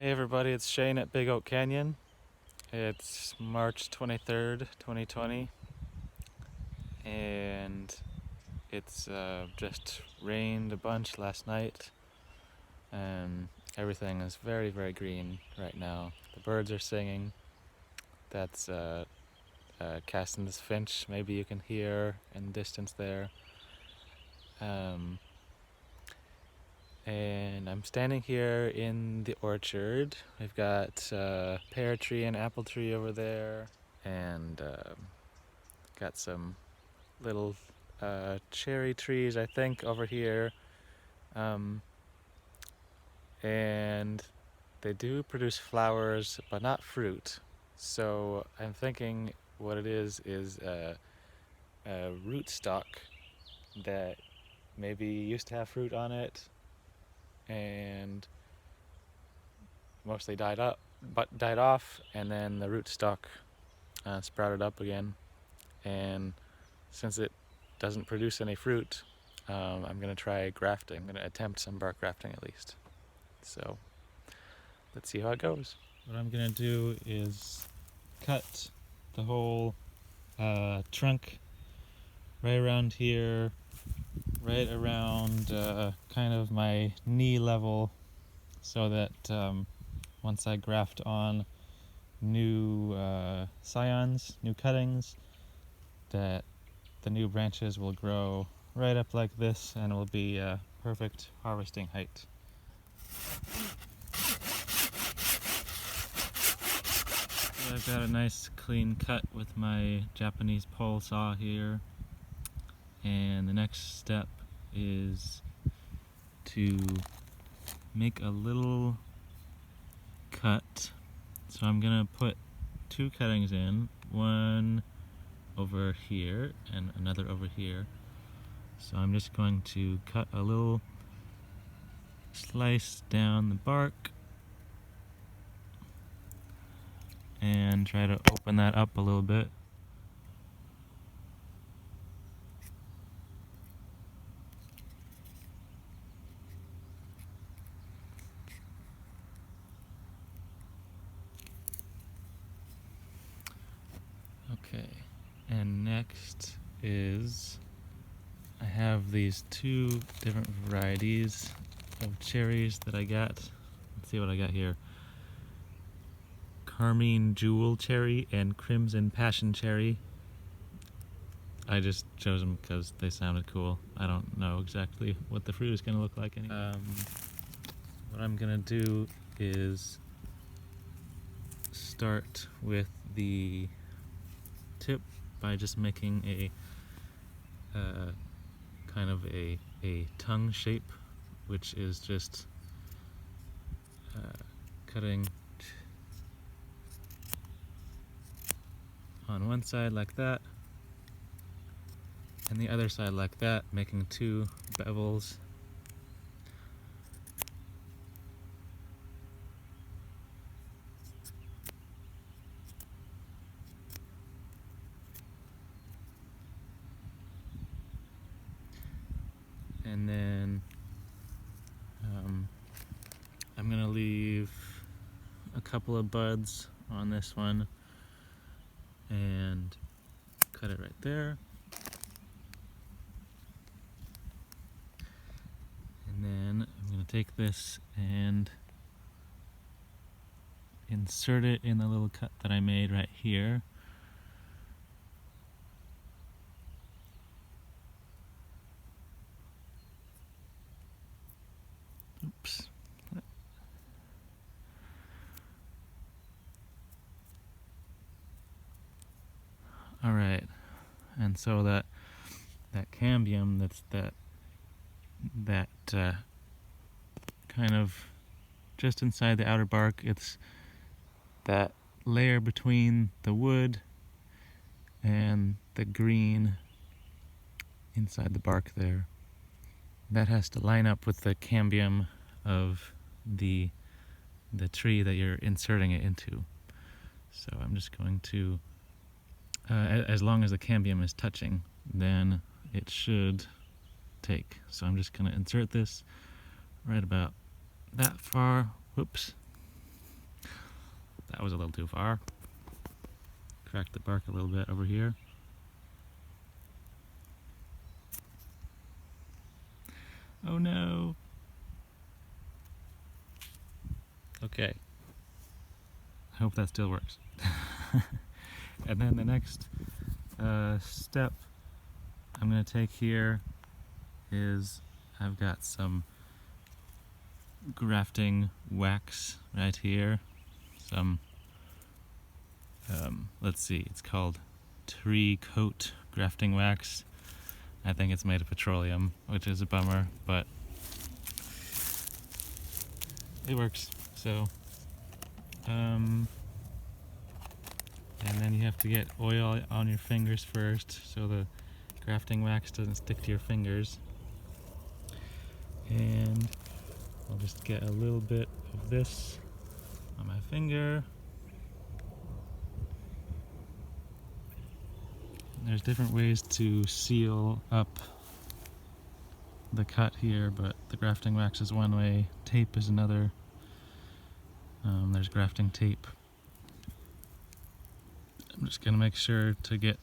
Hey everybody, it's Shane at Big Oak Canyon. It's March 23rd, 2020, and it's just rained a bunch last night, and everything is very, very green right now. The birds are singing. That's Caston's finch, maybe you can hear in the distance there. Um, and I'm standing here in the orchard. We've got a pear tree and apple tree over there, and got some little cherry trees, I think, over here. Um, and they do produce flowers, but not fruit. So I'm thinking what it is a rootstock that maybe used to have fruit on it and mostly died off, and then the rootstock sprouted up again. And since it doesn't produce any fruit, I'm going to try grafting. I'm going to attempt some bark grafting at least. So let's see how it goes. What I'm going to do is cut the whole trunk right around here, right around kind of my knee level, so that once I graft on new scions, new cuttings, that the new branches will grow right up like this and will be perfect harvesting height. So I've got a nice clean cut with my Japanese pole saw here, and the next step is to make a little cut. So I'm gonna put two cuttings in, one over here and another over here. So I'm just going to cut a little slice down the bark and try to open that up a little bit. Okay, and next is I have these two different varieties of cherries that I got. Let's see what I got here. Carmine Jewel Cherry and Crimson Passion Cherry. I just chose them because they sounded cool. I don't know exactly what the fruit is going to look like anyway. What I'm going to do is start with the tip by just making a kind of a tongue shape, which is just cutting on one side like that and the other side like that, making two bevels. And then I'm gonna leave a couple of buds on this one and cut it right there. And then I'm gonna take this and insert it in the little cut that I made right here. Oops. All right, and so that cambium, that's that kind of just inside the outer bark, it's that layer between the wood and the green inside the bark there. That has to line up with the cambium of the tree that you're inserting it into. So I'm just going to, as long as the cambium is touching, then it should take. So I'm just going to insert this right about that far. Whoops. that was a little too far. Crack the bark a little bit over here. Oh no! Okay. I hope that still works. And then the next step I'm going to take here is I've got some grafting wax right here. Some, let's see, it's called tree coat grafting wax. I think it's made of petroleum, which is a bummer, but it works. So, and then you have to get oil on your fingers first so the grafting wax doesn't stick to your fingers. And I'll just get a little bit of this on my finger. There's different ways to seal up the cut here, but the grafting wax is one way, tape is another. There's grafting tape. I'm just going to make sure to get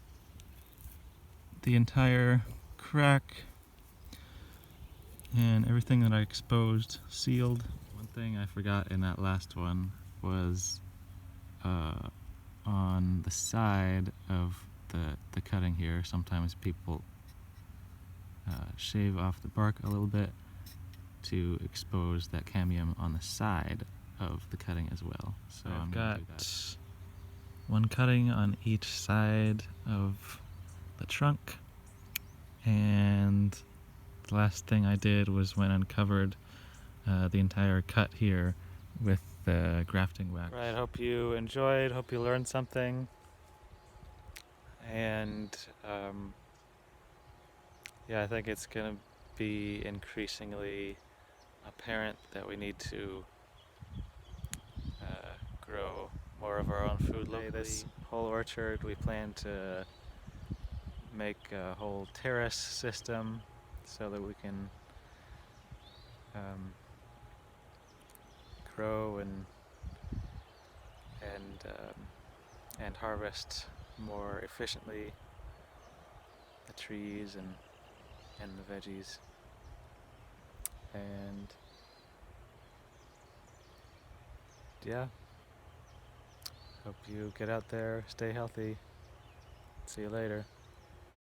the entire crack and everything that I exposed sealed. One thing I forgot in that last one was on the side of the cutting here, sometimes people shave off the bark a little bit to expose that cambium on the side of the cutting as well. So I've got one cutting on each side of the trunk, and the last thing I did was when I uncovered the entire cut here with the grafting wax. Right, hope you enjoyed, hope you learned something, and yeah, I think it's going to be increasingly apparent that we need to grow more of our own food locally. This whole orchard, we plan to make a whole terrace system so that we can grow and harvest more efficiently the trees and the veggies. And yeah, hope you get out there, stay healthy. See you later.